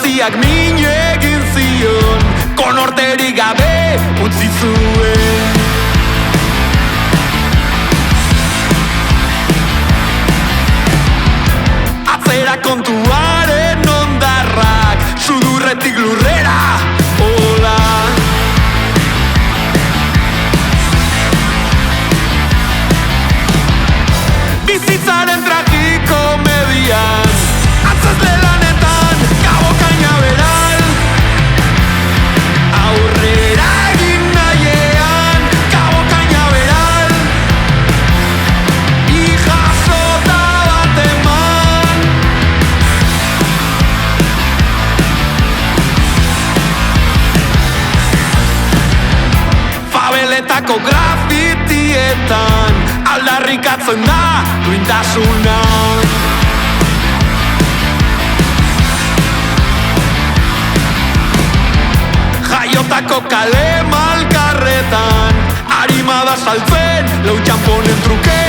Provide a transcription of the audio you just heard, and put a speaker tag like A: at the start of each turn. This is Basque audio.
A: guztiak min egin zion, konorterik gabe utzi zuen. Atzera kontuaren ondarrak, sudurretik lurrera, hola. Bizitzaren tragiko median, atzazle lanetan, gabo cañaveral. Aurrera egin nahiean, gabo cañaveral. Ijazota bat eman. Fabeletako grafitietan, aldarrikatzen da duintasuna. Jaiotako kale malkarretan, arima da saltzen, lau txamponen truke.